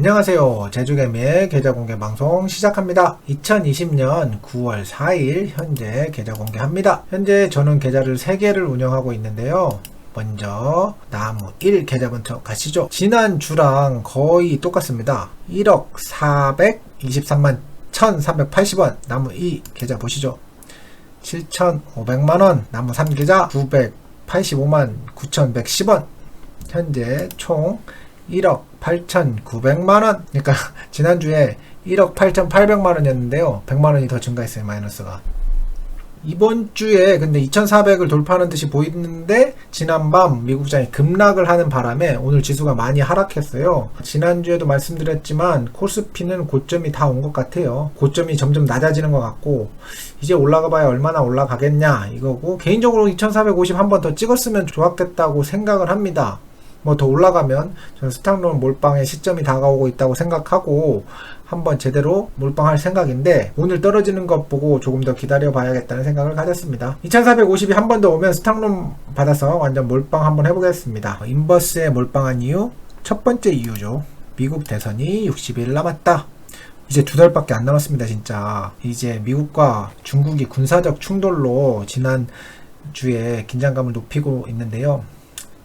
안녕하세요. 제주개미의 계좌공개 방송 시작합니다. 2020년 9월 4일 현재 계좌 공개합니다. 현재 저는 계좌를 3개를 운영하고 있는데요. 먼저 나무 1 계좌부터 가시죠. 지난주랑 거의 똑같습니다. 1억 423만 1380원 나무 2 계좌 보시죠. 7,500만원 나무 3 계좌 985만 9110원 현재 총 1억 8,900만원. 그러니까 지난주에 1억 8,800만원이었는데요 100만원이 더 증가했어요. 마이너스가. 이번 주에 근데 2,400을 돌파하는 듯이 보이는데 지난밤 미국장이 급락을 하는 바람에 오늘 지수가 많이 하락했어요. 지난주에도 말씀드렸지만 코스피는 고점이 다 온 것 같아요. 고점이 점점 낮아지는 것 같고 이제 올라가 봐야 얼마나 올라가겠냐 이거고, 개인적으로 2,450 한 번 더 찍었으면 좋았겠다고 생각을 합니다. 뭐 더 올라가면 저는 스탁론 몰빵의 시점이 다가오고 있다고 생각하고 한번 제대로 몰빵할 생각인데, 오늘 떨어지는 것 보고 조금 더 기다려 봐야겠다는 생각을 가졌습니다. 2450이 한 번 더 오면 스탁론 받아서 완전 몰빵 한번 해보겠습니다. 인버스에 몰빵한 이유, 첫 번째 이유죠. 미국 대선이 60일 남았다. 이제 2달밖에 안 남았습니다. 진짜 이제 미국과 중국이 군사적 충돌로 지난 주에 긴장감을 높이고 있는데요.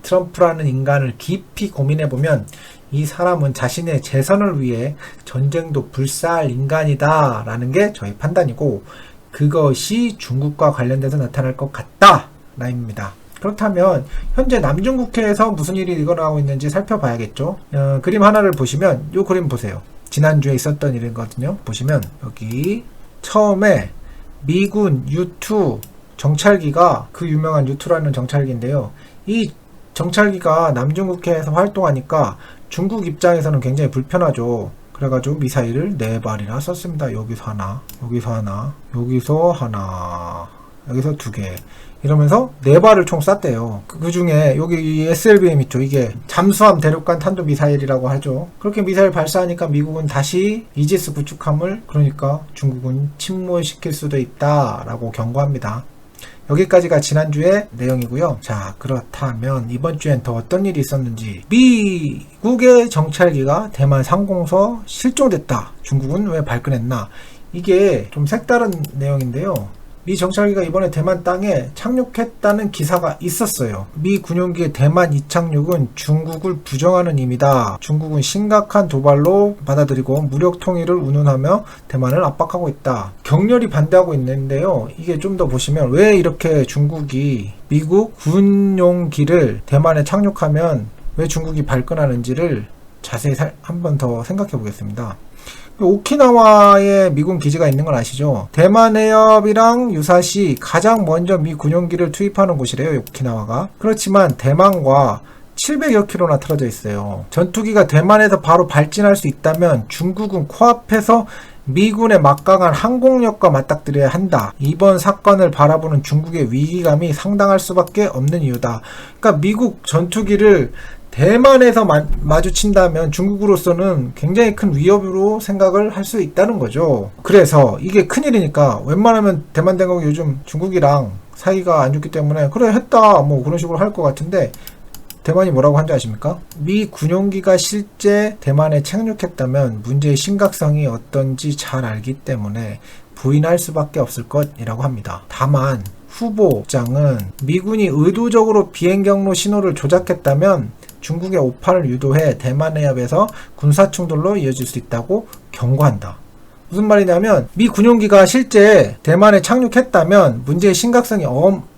트럼프라는 인간을 깊이 고민해보면 이 사람은 자신의 재선을 위해 전쟁도 불사할 인간이다 라는 게 저의 판단이고, 그것이 중국과 관련돼서 나타날 것 같다 라입니다. 그렇다면 현재 남중국해에서 무슨 일이 일어나고 있는지 살펴봐야겠죠. 그림 하나를 보시면 이 그림 보세요. 지난주에 있었던 일이거든요. 보시면 여기 처음에 미군 U2 정찰기가, 그 유명한 U2라는 정찰기인데요, 이 정찰기가 남중국해에서 활동하니까 중국 입장에서는 굉장히 불편하죠. 그래가지고 미사일을 4발이나 썼습니다. 여기서 하나, 여기서 하나, 여기서 하나, 여기서 2개 이러면서 4발을 총 쐈대요. 그 중에 여기 SLBM 있죠. 이게 잠수함 대륙간 탄도 미사일이라고 하죠. 그렇게 미사일 발사하니까 미국은 다시 이지스 구축함을, 그러니까 중국은 침몰시킬 수도 있다라고 경고합니다. 여기까지가 지난주의 내용이고요. 자, 그렇다면 이번 주엔 더 어떤 일이 있었는지. 미국의 정찰기가 대만 상공서 실종됐다. 중국은 왜 발끈했나? 이게 좀 색다른 내용인데요. 미 정찰기가 이번에 대만 땅에 착륙했다는 기사가 있었어요. 미 군용기의 대만 이착륙은 중국을 부정하는 의미다. 중국은 심각한 도발로 받아들이고 무력 통일을 운운하며 대만을 압박하고 있다. 격렬히 반대하고 있는데요. 이게 좀 더 보시면 왜 이렇게 중국이 미국 군용기를 대만에 착륙하면 왜 중국이 발끈하는지를 자세히 한 번 더 생각해 보겠습니다. 오키나와에 미군 기지가 있는 건 아시죠? 대만 해협이랑 유사시 가장 먼저 미 군용기를 투입하는 곳이래요, 오키나와가. 그렇지만 대만과 700여 킬로나 틀어져 있어요. 전투기가 대만에서 바로 발진할 수 있다면 중국은 코앞에서 미군의 막강한 항공력과 맞닥뜨려야 한다. 이번 사건을 바라보는 중국의 위기감이 상당할 수밖에 없는 이유다. 그러니까 미국 전투기를 대만에서 마주친다면 중국으로서는 굉장히 큰 위협으로 생각을 할 수 있다는 거죠. 그래서 이게 큰일이니까 웬만하면 대만 대국이 요즘 중국이랑 사이가 안 좋기 때문에 그래 했다 뭐 그런 식으로 할 것 같은데, 대만이 뭐라고 한지 아십니까? 미 군용기가 실제 대만에 착륙했다면 문제의 심각성이 어떤지 잘 알기 때문에 부인할 수밖에 없을 것이라고 합니다. 다만 후보장은 미군이 의도적으로 비행 경로 신호를 조작했다면 중국의 오판을 유도해 대만 해협에서 군사충돌로 이어질 수 있다고 경고한다. 무슨 말이냐면 미 군용기가 실제 대만에 착륙했다면 문제의 심각성이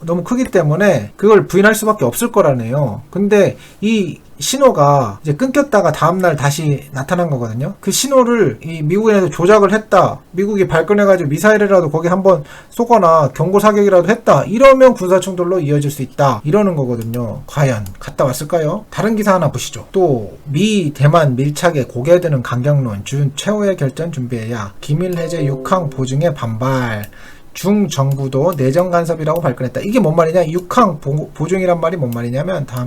너무 크기 때문에 그걸 부인할 수밖에 없을 거라네요. 근데 이 신호가 이제 끊겼다가 다음날 다시 나타난 거거든요. 그 신호를 이 미국에서 조작을 했다, 미국이 발끈해가지고 미사일이라도 거기 한번 쏘거나 경고 사격이라도 했다, 이러면 군사충돌로 이어질 수 있다 이러는 거거든요. 과연 갔다 왔을까요? 다른 기사 하나 보시죠. 또 미 대만 밀착에 고개 드는 강경론, 준 최후의 결전 준비해야, 기밀 해제 6항 보증에 반발, 중정부도 내정 간섭이라고 발끈했다. 이게 뭔 말이냐? 6항 보증이란 말이 뭔 말이냐면, 다음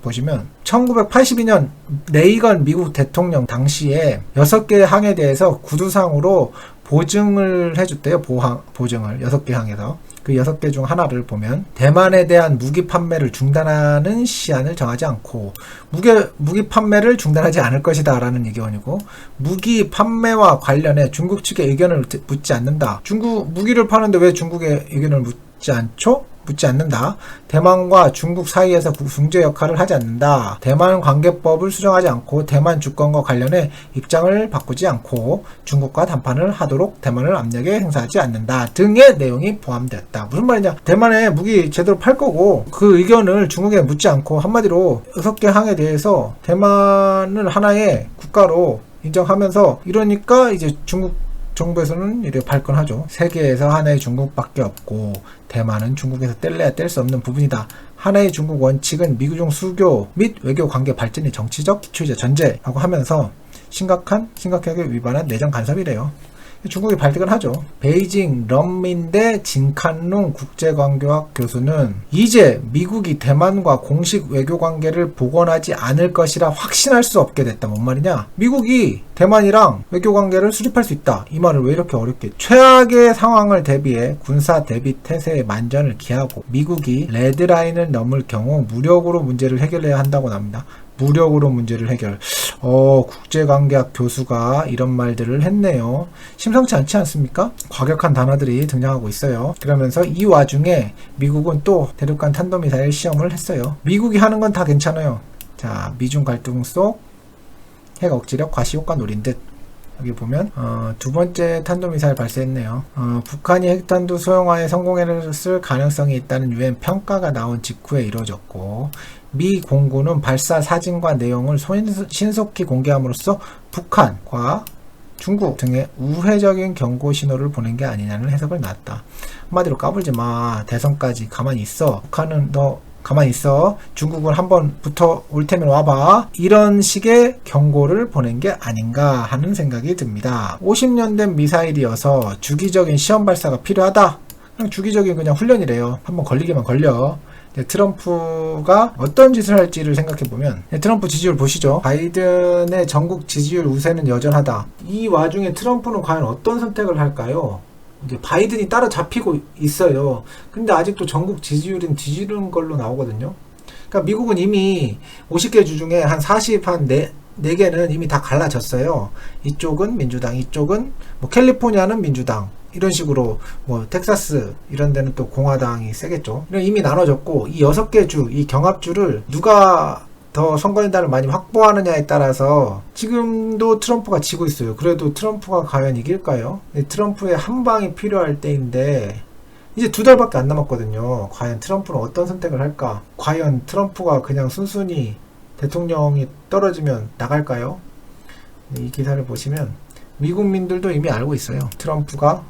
보시면 1982년 레이건 미국 대통령 당시에 6개의 항에 대해서 구두상으로 보증을 해줬대요. 보증을 6개 항에서. 그 6개 중 하나를 보면 대만에 대한 무기 판매를 중단하는 시한을 정하지 않고 무기 판매를 중단하지 않을 것이다 라는 의견이고, 무기 판매와 관련해 중국 측의 의견을 묻지 않는다. 중국 무기를 파는데 왜 중국의 의견을 묻지 않죠? 묻지 않는다. 대만과 중국 사이에서 중재 역할을 하지 않는다. 대만 관계법을 수정하지 않고 대만 주권과 관련해 입장을 바꾸지 않고 중국과 담판을 하도록 대만을 압력에 행사하지 않는다 등의 내용이 포함되었다. 무슨 말이냐? 대만에 무기 제대로 팔 거고 그 의견을 중국에 묻지 않고 한마디로 6개 항에 대해서 대만을 하나의 국가로 인정하면서, 이러니까 이제 중국 정부에서는 이렇게 발끈하죠. 세계에서 하나의 중국밖에 없고 대만은 중국에서 뗄래야 뗄 수 없는 부분이다. 하나의 중국 원칙은 미국중 수교 및 외교 관계 발전이 정치적 기초이자 전제라고 하면서 심각하게 위반한 내정 간섭이래요. 중국이 발등을 하죠. 베이징 런민대 진칸룽 국제관계학 교수는 이제 미국이 대만과 공식 외교관계를 복원하지 않을 것이라 확신할 수 없게 됐다. 뭔 말이냐? 미국이 대만이랑 외교관계를 수립할 수 있다. 이 말을 왜 이렇게 어렵게, 최악의 상황을 대비해 군사 대비 태세의 만전을 기하고 미국이 레드라인을 넘을 경우 무력으로 문제를 해결해야 한다고 합니다. 무력으로 문제를 해결. 국제관계학 교수가 이런 말들을 했네요. 심상치 않지 않습니까? 과격한 단어들이 등장하고 있어요. 그러면서 이 와중에 미국은 또 대륙간 탄도미사일 시험을 했어요. 미국이 하는 건 다 괜찮아요. 자, 미중 갈등 속 핵 억지력 과시효과 노린 듯. 여기 보면 두 번째 탄도미사일 발사했네요. 북한이 핵탄두 소형화에 성공했을 가능성이 있다는 유엔 평가가 나온 직후에 이루어졌고, 미 공군은 발사 사진과 내용을 신속히 공개함으로써 북한과 중국 등의 우회적인 경고 신호를 보낸 게 아니냐는 해석을 놨다. 한마디로 까불지 마. 대선까지 가만히 있어. 북한은 너 가만히 있어. 중국은 한번 붙어 올 테면 와봐. 이런 식의 경고를 보낸 게 아닌가 하는 생각이 듭니다. 50년 된 미사일이어서 주기적인 시험 발사가 필요하다. 그냥 주기적인 그냥 훈련이래요. 한번 걸리기만 걸려. 트럼프가 어떤 짓을 할지를 생각해보면, 트럼프 지지율 보시죠. 바이든의 전국 지지율 우세는 여전하다. 이 와중에 트럼프는 과연 어떤 선택을 할까요? 이제 바이든이 따라잡히고 있어요. 근데 아직도 전국 지지율은 뒤지는 걸로 나오거든요. 그러니까 미국은 이미 50개 주 중에 한 4개는 이미 다 갈라졌어요. 이쪽은 민주당, 이쪽은 캘리포니아는 민주당, 이런 식으로 텍사스 이런 데는 또 공화당이 세겠죠. 이미 나눠졌고, 이 6개 주, 이 경합주를 누가 더 선거인단을 많이 확보하느냐에 따라서 지금도 트럼프가 지고 있어요. 그래도 트럼프가 과연 이길까요? 트럼프의 한 방이 필요할 때인데 이제 2달밖에 안 남았거든요. 과연 트럼프는 어떤 선택을 할까? 과연 트럼프가 그냥 순순히 대통령이 떨어지면 나갈까요? 이 기사를 보시면 미국민들도 이미 알고 있어요. 트럼프가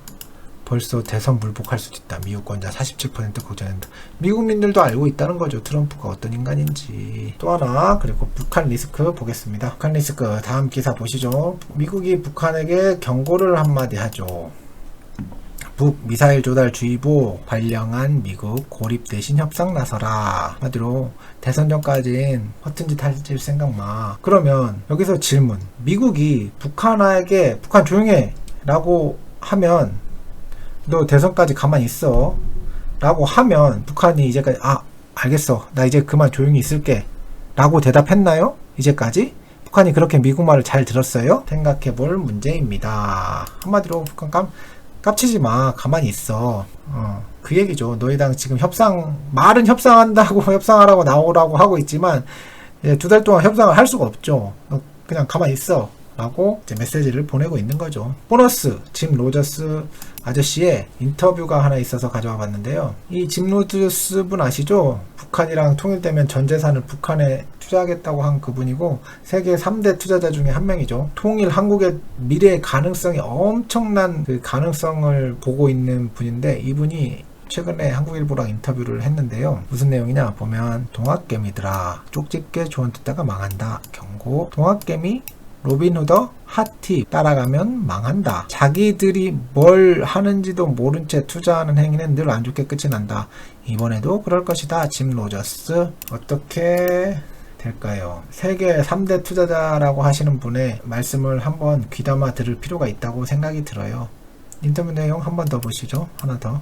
벌써 대선 불복할 수도 있다. 미유권자 47% 고전한다. 미국민들도 알고 있다는 거죠. 트럼프가 어떤 인간인지. 또 하나, 그리고 북한 리스크 보겠습니다. 북한 리스크 다음 기사 보시죠. 미국이 북한에게 경고를 한마디 하죠. 북 미사일 조달 주의보 발령한 미국 고립 대신 협상 나서라. 한마디로 대선 전까진 허튼 짓 할 생각 마. 그러면 여기서 질문. 미국이 북한에게 북한 조용해 라고 하면, 너 대선까지 가만히 있어 라고 하면 북한이 이제까지 알겠어, 나 이제 그만 조용히 있을게 라고 대답했나요? 이제까지? 북한이 그렇게 미국 말을 잘 들었어요? 생각해 볼 문제입니다. 한마디로 북한 깝치지 마, 가만히 있어. 그 얘기죠. 너희당 지금 말은 협상한다고 협상하라고 나오라고 하고 있지만 2달 동안 협상을 할 수가 없죠. 너 그냥 가만히 있어 라고 이제 메시지를 보내고 있는 거죠. 보너스, 짐 로저스 아저씨의 인터뷰가 하나 있어서 가져와 봤는데요. 이 짐 로저스 분 아시죠? 북한이랑 통일되면 전 재산을 북한에 투자하겠다고 한 그분이고, 세계 3대 투자자 중에 한 명이죠. 통일 한국의 미래의 가능성이 엄청난 그 가능성을 보고 있는 분인데, 이분이 최근에 한국일보랑 인터뷰를 했는데요. 무슨 내용이냐 보면, 동학개미들아 쪽집게 조언 듣다가 망한다 경고. 동학개미 로빈후더 핫팁 따라가면 망한다. 자기들이 뭘 하는지도 모른 채 투자하는 행위는 늘 안 좋게 끝이 난다. 이번에도 그럴 것이다. 짐 로저스. 어떻게 될까요? 세계 3대 투자자라고 하시는 분의 말씀을 한번 귀담아 들을 필요가 있다고 생각이 들어요. 인터뷰 내용 한 번 더 보시죠. 하나 더.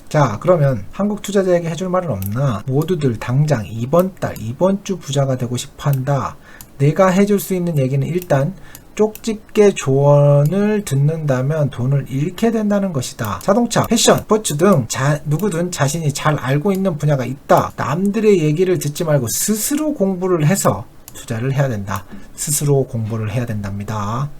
자, 그러면 한국투자자에게 해줄 말은 없나? 모두들 당장 이번 달, 이번 주 부자가 되고 싶어 한다. 내가 해줄 수 있는 얘기는 일단 쪽집게 조언을 듣는다면 돈을 잃게 된다는 것이다. 자동차, 패션, 스포츠 등 누구든 자신이 잘 알고 있는 분야가 있다. 남들의 얘기를 듣지 말고 스스로 공부를 해서 투자를 해야 된다. 스스로 공부를 해야 된답니다.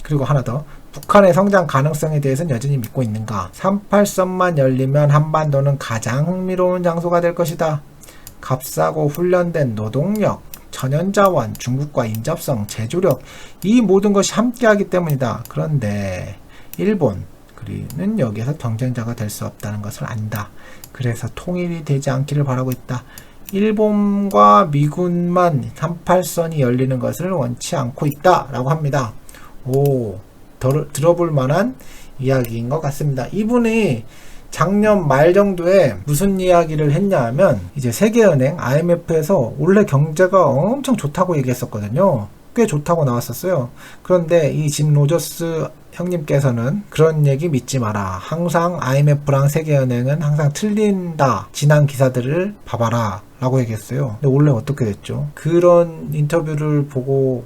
그리고 하나 더. 북한의 성장 가능성에 대해서는 여전히 믿고 있는가? 38선만 열리면 한반도는 가장 흥미로운 장소가 될 것이다. 값싸고 훈련된 노동력, 천연자원, 중국과 인접성, 제조력, 이 모든 것이 함께하기 때문이다. 그런데 일본, 그리는 여기에서 경쟁자가 될 수 없다는 것을 안다. 그래서 통일이 되지 않기를 바라고 있다. 일본과 미군만 38선이 열리는 것을 원치 않고 있다 라고 합니다. 오, 들어볼 만한 이야기인 것 같습니다. 이분이 작년 말 정도에 무슨 이야기를 했냐 하면 이제 세계은행 IMF에서 원래 경제가 엄청 좋다고 얘기했었거든요. 꽤 좋다고 나왔었어요. 그런데 이 짐 로저스 형님께서는 그런 얘기 믿지 마라. 항상 IMF랑 세계은행은 항상 틀린다. 지난 기사들을 봐봐라 라고 얘기했어요. 근데 원래 어떻게 됐죠? 그런 인터뷰를 보고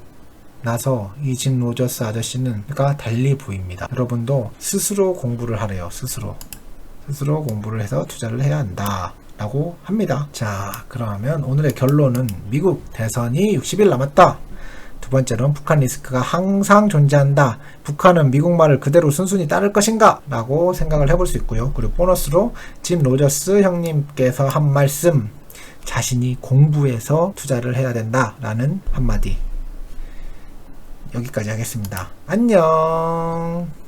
나서 이 짐 로저스 아저씨는 그러니까 달리 보입니다. 여러분도 스스로 공부를 하래요. 스스로 공부를 해서 투자를 해야 한다 라고 합니다. 자, 그러면 오늘의 결론은 미국 대선이 60일 남았다. 두 번째로는 북한 리스크가 항상 존재한다. 북한은 미국 말을 그대로 순순히 따를 것인가? 라고 생각을 해볼 수 있고요. 그리고 보너스로 짐 로저스 형님께서 한 말씀, 자신이 공부해서 투자를 해야 된다 라는 한마디, 여기까지 하겠습니다. 안녕.